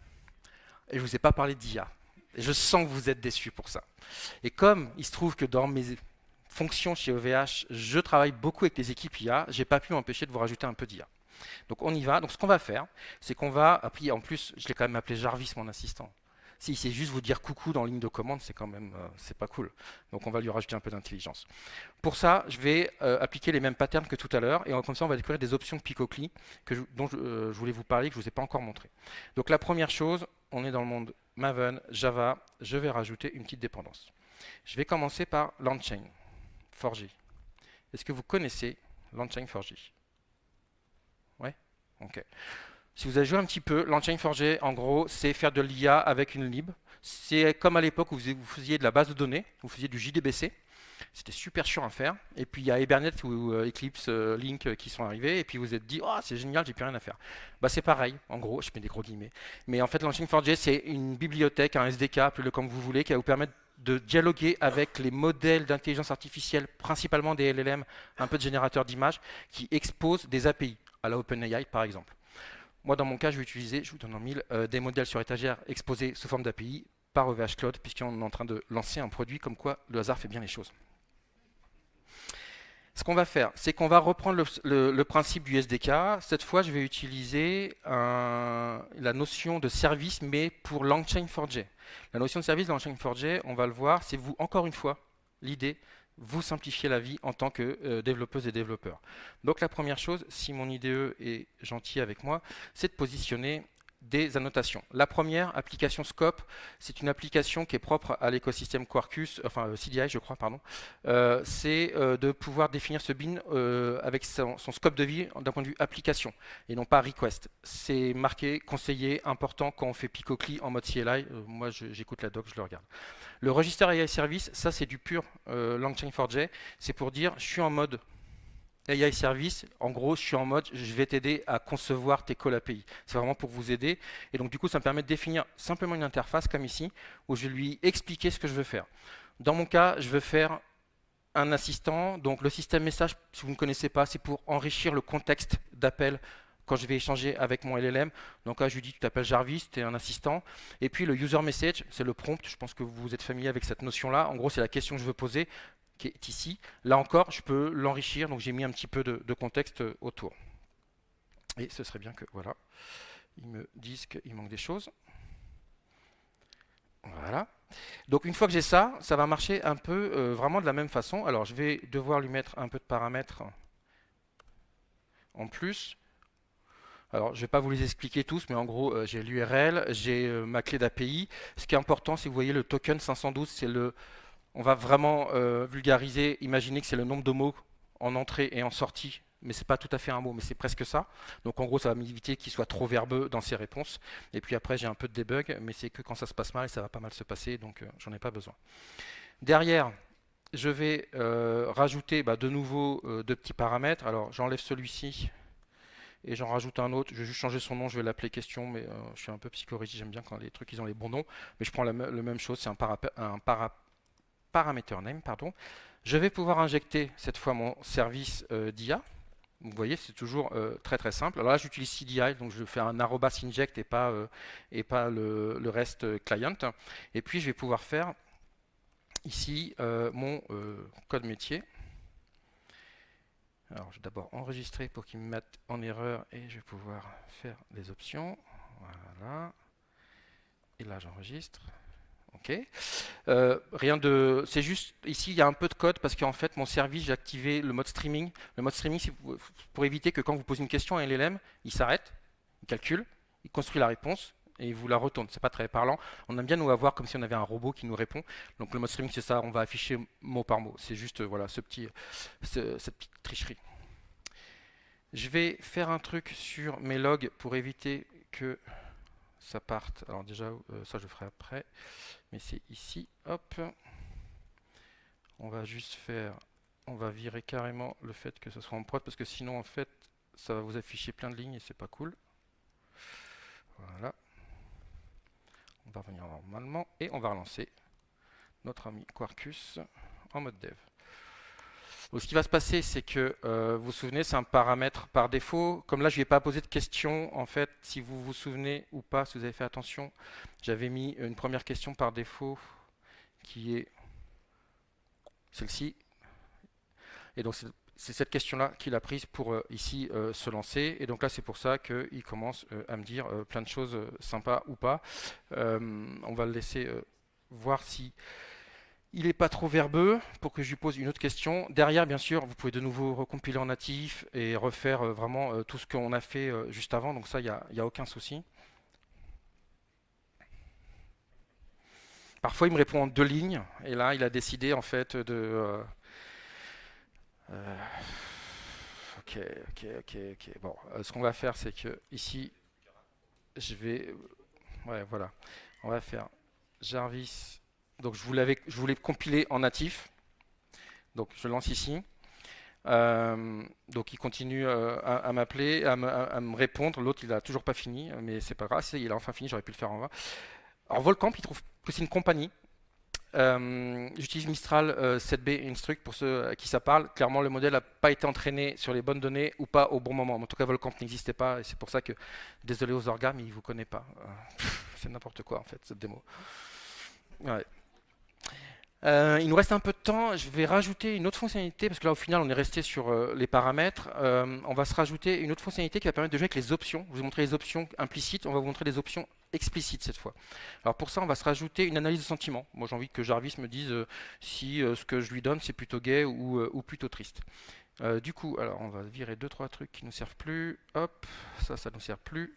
Et je ne vous ai pas parlé d'IA. Et je sens que vous êtes déçus pour ça. Et comme il se trouve que dans mes fonctions chez OVH, je travaille beaucoup avec les équipes IA, je n'ai pas pu m'empêcher de vous rajouter un peu d'IA. Donc on y va. Donc ce qu'on va faire, c'est qu'on va, puis en plus, je l'ai quand même appelé Jarvis, mon assistant. S'il sait juste vous dire coucou dans ligne de commande, c'est quand même, c'est pas cool. Donc on va lui rajouter un peu d'intelligence. Pour ça, je vais appliquer les mêmes patterns que tout à l'heure, et comme ça on va découvrir des options Picocli dont je voulais vous parler, que je ne vous ai pas encore montré. Donc la première chose, on est dans le monde Maven, Java, je vais rajouter une petite dépendance. Je vais commencer par LangChain, 4J. Est-ce que vous connaissez LangChain 4J? Ouais. Ok. Si vous avez joué un petit peu, LangChain 4J, en gros, c'est faire de l'IA avec une lib. C'est comme à l'époque où vous faisiez de la base de données, vous faisiez du JDBC. C'était super chiant à faire. Et puis il y a Hibernate ou Eclipse, Link qui sont arrivés. Et puis vous vous êtes dit, oh c'est génial, j'ai plus rien à faire. Bah c'est pareil, en gros, je mets des gros guillemets. Mais en fait, LangChain4j, c'est une bibliothèque, un SDK, appelez-le comme vous voulez, qui va vous permettre de dialoguer avec les modèles d'intelligence artificielle, principalement des LLM, un peu de générateurs d'images, qui exposent des API, à la OpenAI par exemple. Moi, dans mon cas, je vais utiliser, je vous donne en mille, des modèles sur étagère exposés sous forme d'API par OVH Cloud, puisqu'on est en train de lancer un produit comme quoi le hasard fait bien les choses. Ce qu'on va faire, c'est qu'on va reprendre le principe du SDK. Cette fois, je vais utiliser la notion de service, mais pour LangChain4j. La notion de service dans LangChain4j, on va le voir, c'est vous, encore une fois, l'idée, vous simplifier la vie en tant que développeuse et développeur. Donc la première chose, si mon IDE est gentil avec moi, c'est de positionner des annotations. La première, application Scope, c'est une application qui est propre à l'écosystème Quarkus, enfin CDI je crois, pardon. C'est de pouvoir définir ce bin avec son scope de vie d'un point de vue application et non pas request. C'est marqué conseillé, important quand on fait Picocli en mode CLI. Moi j'écoute la doc, je le regarde. Le register AI Service, ça c'est du pur LangChain4j. C'est pour dire je suis en mode AI Service, en gros, je suis en mode, je vais t'aider à concevoir tes calls API. C'est vraiment pour vous aider. Et donc, du coup, ça me permet de définir simplement une interface, comme ici, où je vais lui expliquer ce que je veux faire. Dans mon cas, je veux faire un assistant. Donc, le système message, si vous ne connaissez pas, c'est pour enrichir le contexte d'appel quand je vais échanger avec mon LLM. Donc là, je lui dis, tu t'appelles Jarvis, tu es un assistant. Et puis, le user message, c'est le prompt. Je pense que vous êtes familier avec cette notion-là. En gros, c'est la question que je veux poser, qui est ici. Là encore, je peux l'enrichir, donc j'ai mis un petit peu de contexte autour. Et ce serait bien que, voilà, ils me disent qu'il manque des choses. Voilà. Donc une fois que j'ai ça, ça va marcher un peu vraiment de la même façon. Alors je vais devoir lui mettre un peu de paramètres en plus. Alors, je ne vais pas vous les expliquer tous, mais en gros, j'ai l'URL, j'ai ma clé d'API. Ce qui est important, c'est que vous voyez le token 512, c'est le... On va vraiment vulgariser, imaginez que c'est le nombre de mots en entrée et en sortie, mais ce n'est pas tout à fait un mot, mais c'est presque ça. Donc en gros, ça va m'éviter qu'il soit trop verbeux dans ses réponses. Et puis après, j'ai un peu de debug, mais c'est que quand ça se passe mal, et ça va pas mal se passer, donc j'en ai pas besoin. Derrière, je vais rajouter de nouveau deux petits paramètres. Alors j'enlève celui-ci, et j'en rajoute un autre. Je vais juste changer son nom, je vais l'appeler question, mais je suis un peu psychorigide, j'aime bien quand les trucs ils ont les bons noms. Mais je prends le même chose, c'est parameter name, pardon. Je vais pouvoir injecter cette fois mon service d'IA. Vous voyez, c'est toujours très très simple. Alors là, j'utilise CDI, donc je fais un arrobas inject et pas le reste client. Et puis, je vais pouvoir faire ici mon code métier. Alors, je vais d'abord enregistrer pour qu'il me mette en erreur et je vais pouvoir faire des options. Voilà. Et là, j'enregistre. OK. Rien de, c'est juste ici il y a un peu de code parce qu'en fait mon service j'ai activé le mode streaming. Le mode streaming c'est pour éviter que quand vous posez une question à LLM, il s'arrête, il calcule, il construit la réponse et il vous la retourne. C'est pas très parlant. On aime bien nous avoir comme si on avait un robot qui nous répond. Donc le mode streaming c'est ça, on va afficher mot par mot. C'est juste voilà cette petite tricherie. Je vais faire un truc sur mes logs pour éviter que ça parte. Alors déjà ça je ferai après. Mais c'est ici, hop, on va juste faire, on va virer carrément le fait que ce soit en prod parce que sinon en fait ça va vous afficher plein de lignes et c'est pas cool. Voilà, on va revenir normalement et on va relancer notre ami Quarkus en mode dev. Donc, ce qui va se passer, c'est que vous vous souvenez, c'est un paramètre par défaut. Comme là, je ne lui ai pas posé de question, en fait, si vous vous souvenez ou pas, si vous avez fait attention, j'avais mis une première question par défaut qui est celle-ci. Et donc, c'est cette question-là qu'il a prise pour ici se lancer. Et donc là, c'est pour ça qu'il commence à me dire plein de choses sympas ou pas. On va le laisser voir si il n'est pas trop verbeux pour que je lui pose une autre question. Derrière, bien sûr, vous pouvez de nouveau recompiler en natif et refaire vraiment tout ce qu'on a fait juste avant. Donc ça, il n'y a aucun souci. Parfois, il me répond en 2 lignes. Et là, il a décidé en fait de... euh, ok, ok. Bon, ce qu'on va faire, c'est que ici, je vais... Ouais, voilà. On va faire Jarvis. Donc, je voulais compiler en natif. Donc, je lance ici. Donc il continue à m'appeler, à me répondre. L'autre il a toujours pas fini, mais c'est pas grave, il a enfin fini, j'aurais pu le faire en vain. Alors Volcamp, il trouve que c'est une compagnie. J'utilise Mistral 7B Instruct pour ceux à qui ça parle. Clairement, le modèle n'a pas été entraîné sur les bonnes données ou pas au bon moment. En tout cas, Volcamp n'existait pas et c'est pour ça que, désolé aux orgas, mais il vous connaît pas. C'est n'importe quoi en fait cette démo. Ouais. Il nous reste un peu de temps. Je vais rajouter une autre fonctionnalité parce que là, au final, on est resté sur les paramètres. On va se rajouter une autre fonctionnalité qui va permettre de jouer avec les options. Je vous ai montré les options implicites. On va vous montrer les options explicites cette fois. Alors pour ça, on va se rajouter une analyse de sentiment. Moi, j'ai envie que Jarvis me dise si ce que je lui donne, c'est plutôt gay ou plutôt triste. Du coup, alors on va virer 2-3 trucs qui nous servent plus. Hop, ça nous sert plus.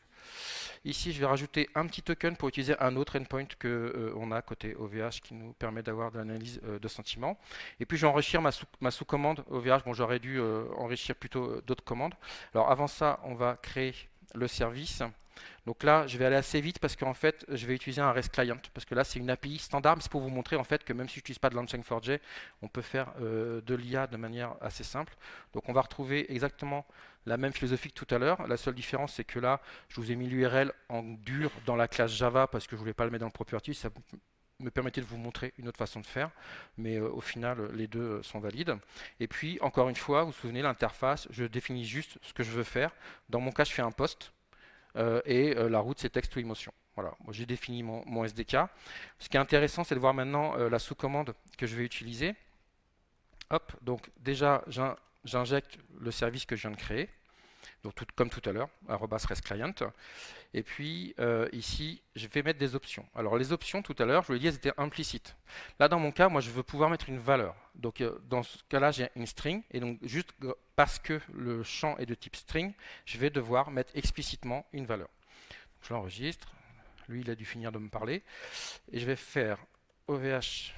Ici, je vais rajouter un petit token pour utiliser un autre endpoint que on a côté OVH qui nous permet d'avoir de l'analyse de sentiments. Et puis, je vais enrichir ma sous-commande OVH. Bon, j'aurais dû enrichir plutôt d'autres commandes. Alors, avant ça, on va créer le service. Donc là, je vais aller assez vite parce qu'en fait, je vais utiliser un REST client parce que là, c'est une API standard, mais c'est pour vous montrer en fait que même si je n'utilise pas de Langchain4j, on peut faire de l'IA de manière assez simple. Donc on va retrouver exactement la même philosophie que tout à l'heure. La seule différence, c'est que là, je vous ai mis l'URL en dur dans la classe Java parce que je ne voulais pas le mettre dans le property. Ça me permettait de vous montrer une autre façon de faire, mais au final, les deux sont valides. Et puis, encore une fois, vous vous souvenez, l'interface, je définis juste ce que je veux faire. Dans mon cas, je fais un post la route, c'est texte ou émotion. Voilà, moi j'ai défini mon SDK. Ce qui est intéressant, c'est de voir maintenant la sous-commande que je vais utiliser. Hop, donc déjà, j'injecte le service que je viens de créer. Donc comme tout à l'heure, @RESTClient. Et puis ici, je vais mettre des options. Alors les options, tout à l'heure, je vous l'ai dit, elles étaient implicites. Là, dans mon cas, moi, je veux pouvoir mettre une valeur. Donc dans ce cas-là, j'ai une string. Et donc juste parce que le champ est de type string, je vais devoir mettre explicitement une valeur. Je l'enregistre. Lui, il a dû finir de me parler. Et je vais faire OVH.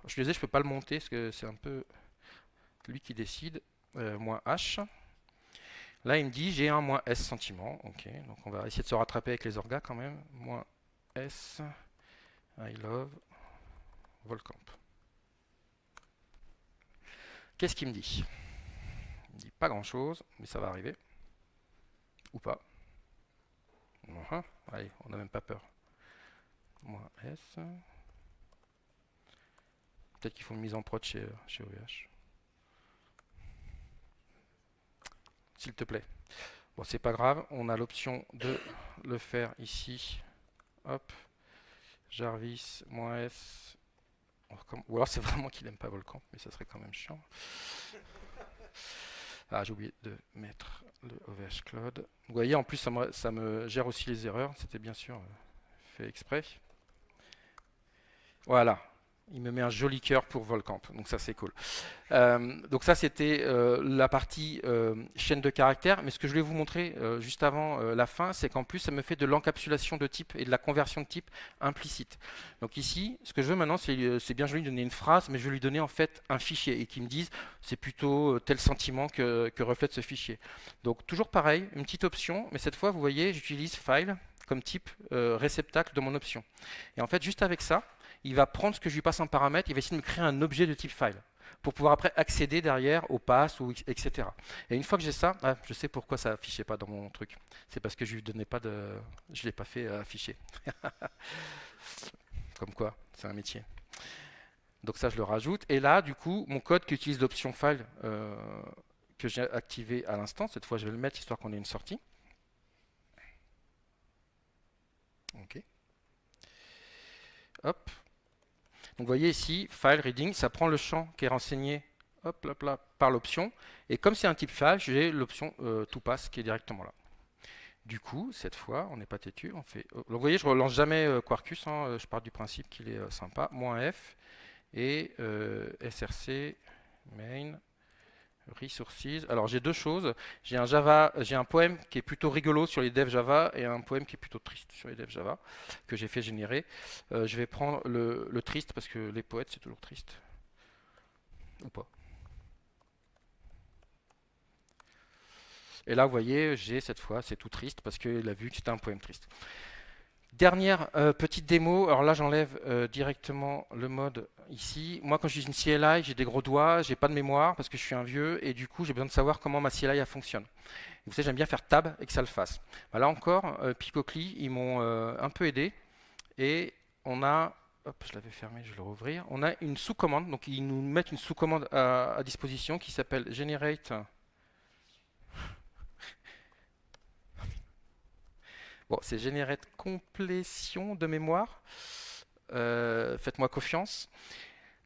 Je suis désolé, je ne peux pas le monter parce que c'est un peu lui qui décide. Moins H. Là, il me dit j'ai un moins S sentiment. Ok, donc on va essayer de se rattraper avec les orgas quand même. Moins S, I love, Volcamp. Qu'est-ce qu'il me dit? Il me dit pas grand chose, mais ça va arriver. ou pas. Allez, on n'a même pas peur. Moins S. Peut-être qu'il faut une mise en prod chez OVH. S'il te plaît. Bon, c'est pas grave, on a l'option de le faire ici. Hop. Jarvis, moins S. Ou alors c'est vraiment qu'il n'aime pas Volcamp, mais ça serait quand même chiant. Ah, j'ai oublié de mettre le OVH Cloud. Vous voyez, en plus, ça me gère aussi les erreurs. C'était bien sûr fait exprès. Voilà. Il me met un joli cœur pour Volcamp, donc ça c'est cool. Donc ça c'était la partie chaîne de caractères, mais ce que je voulais vous montrer juste avant la fin, c'est qu'en plus ça me fait de l'encapsulation de type et de la conversion de type implicite. Donc ici, ce que je veux maintenant, c'est bien joli de donner une phrase, mais je veux lui donner en fait un fichier et qu'il me dise c'est plutôt tel sentiment que reflète ce fichier. Donc toujours pareil, une petite option, mais cette fois vous voyez, j'utilise file comme type réceptacle de mon option. Et en fait, juste avec ça, il va prendre ce que je lui passe en paramètre, il va essayer de me créer un objet de type file pour pouvoir après accéder derrière au pass, ou etc. Et une fois que j'ai ça, je sais pourquoi ça affichait pas dans mon truc. C'est parce que je lui donnais pas de, je l'ai pas fait afficher. Comme quoi, c'est un métier. Donc ça, je le rajoute. Et là, du coup, mon code qui utilise l'option file que j'ai activé à l'instant, cette fois, je vais le mettre histoire qu'on ait une sortie. Ok. Hop. Donc vous voyez ici, file reading, ça prend le champ qui est renseigné hop, là, par l'option. Et comme c'est un type file, j'ai l'option toPass qui est directement là. Du coup, cette fois, on n'est pas têtu. On fait. Donc vous voyez, je ne relance jamais Quarkus. Je pars du principe qu'il est sympa. -F et src main resources. Alors j'ai deux choses. J'ai un poème qui est plutôt rigolo sur les devs Java et un poème qui est plutôt triste sur les devs Java que j'ai fait générer. Je vais prendre le triste parce que les poètes c'est toujours triste. Ou pas. Et là vous voyez, j'ai cette fois, c'est tout triste parce qu'il a vu que c'était un poème triste. Dernière petite démo, alors là j'enlève directement le mode ici. Moi quand j'utilise une CLI, j'ai des gros doigts, j'ai pas de mémoire parce que je suis un vieux et du coup j'ai besoin de savoir comment ma CLI elle fonctionne. Vous savez, j'aime bien faire tab et que ça le fasse. Ben là encore, Picocli, ils m'ont un peu aidé et on a, hop je l'avais fermé, je vais le rouvrir, on a une sous-commande, donc ils nous mettent une sous-commande à disposition qui s'appelle generate. Bon, c'est generate complétion de mémoire. Faites-moi confiance.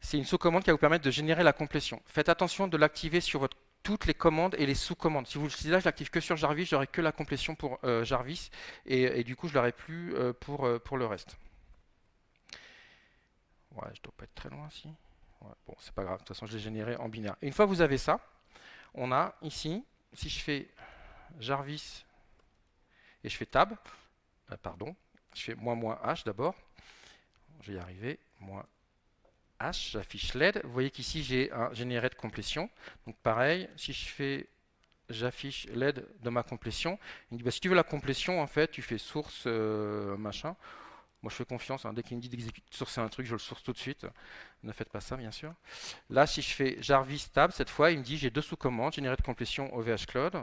C'est une sous-commande qui va vous permettre de générer la complétion. Faites attention de l'activer sur toutes les commandes et les sous-commandes. Si là, je l'active que sur Jarvis, j'aurai que la complétion pour Jarvis et du coup, je l'aurai plus pour le reste. Ouais, je dois pas être très loin ici. Ouais, bon, c'est pas grave. De toute façon, je l'ai généré en binaire. Et une fois que vous avez ça, on a ici, si je fais Jarvis et je fais tab, pardon, je fais -h d'abord. Je vais y arriver. -h, j'affiche LED. Vous voyez qu'ici j'ai un généré de complétion. Donc pareil, si je fais, j'affiche LED de ma complétion. Il me dit bah, si tu veux la complétion, en fait, tu fais source machin. Moi je fais confiance, hein. Dès qu'il me dit d'exécuter sourcer un truc, je le source tout de suite. Ne faites pas ça, bien sûr. Là, si je fais Jarvis tab, cette fois, il me dit j'ai deux sous-commandes, généré de complétion OVH Cloud.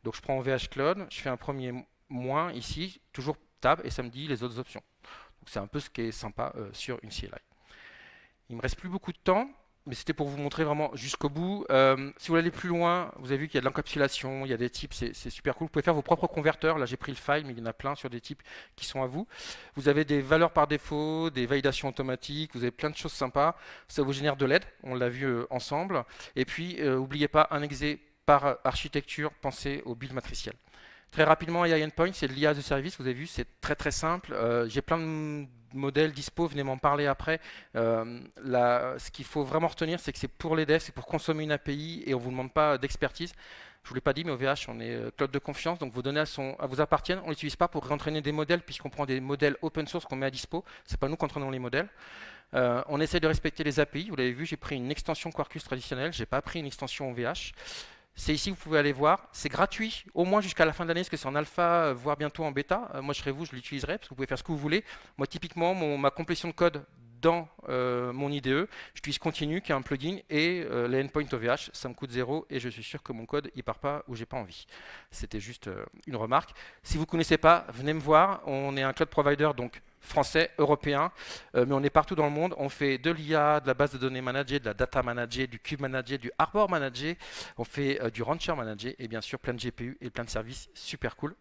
Donc je prends OVH Cloud, je fais un premier moins ici, toujours tab, et ça me dit les autres options. C'est un peu ce qui est sympa sur une CLI. Il me reste plus beaucoup de temps, mais c'était pour vous montrer vraiment jusqu'au bout. Si vous voulez aller plus loin, vous avez vu qu'il y a de l'encapsulation, il y a des types, c'est super cool. Vous pouvez faire vos propres converteurs. Là, j'ai pris le file, mais il y en a plein sur des types qui sont à vous. Vous avez des valeurs par défaut, des validations automatiques, vous avez plein de choses sympas. Ça vous génère de l'aide, on l'a vu ensemble. Et puis, n'oubliez pas, un exé par architecture, pensez au build matriciel. Très rapidement, AI Endpoint, c'est de l'IA de service, vous avez vu, c'est très très simple. J'ai plein de modèles dispo, venez m'en parler après. Ce qu'il faut vraiment retenir, c'est que c'est pour les devs, c'est pour consommer une API et on ne vous demande pas d'expertise. Je ne vous l'ai pas dit, mais OVH, on est cloud de confiance, donc vos données vous appartiennent. On ne l'utilise pas pour réentraîner des modèles, puisqu'on prend des modèles open source qu'on met à dispo. Ce n'est pas nous qui entraînons les modèles. On essaie de respecter les API. Vous l'avez vu, j'ai pris une extension Quarkus traditionnelle, je n'ai pas pris une extension OVH. C'est ici que vous pouvez aller voir. C'est gratuit, au moins jusqu'à la fin de l'année, parce que c'est en alpha, voire bientôt en bêta. Moi, je serais vous, je l'utiliserai, parce que vous pouvez faire ce que vous voulez. Moi, typiquement, ma complétion de code dans mon IDE, j'utilise Continue qui est un plugin et les endpoints OVH, ça me coûte 0 et je suis sûr que mon code il part pas où j'ai pas envie. C'était juste une remarque. Si vous ne connaissez pas, venez me voir. On est un cloud provider donc français, européen, mais on est partout dans le monde. On fait de l'IA, de la base de données managée, de la data managée, du cube managé, du harbor managé. On fait du rancher managé et bien sûr plein de GPU et plein de services super cool.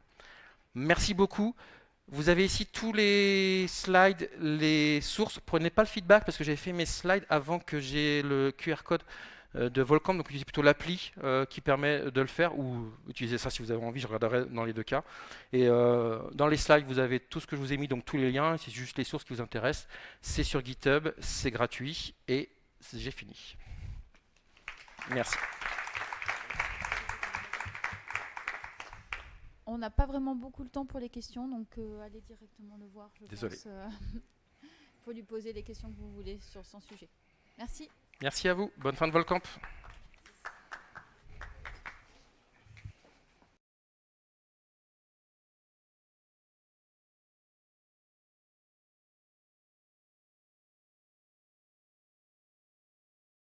Merci beaucoup. Vous avez ici tous les slides, les sources. Prenez pas le feedback parce que j'ai fait mes slides avant que j'ai le QR code de Volcamp. Donc utilisez plutôt l'appli qui permet de le faire ou utilisez ça si vous avez envie. Je regarderai dans les deux cas. Et dans les slides, vous avez tout ce que je vous ai mis, donc tous les liens. C'est juste les sources qui vous intéressent. C'est sur GitHub, c'est gratuit et j'ai fini. Merci. On n'a pas vraiment beaucoup le temps pour les questions, donc allez directement le voir. Désolé. Il faut lui poser les questions que vous voulez sur son sujet. Merci. Merci à vous. Bonne fin de Volcamp.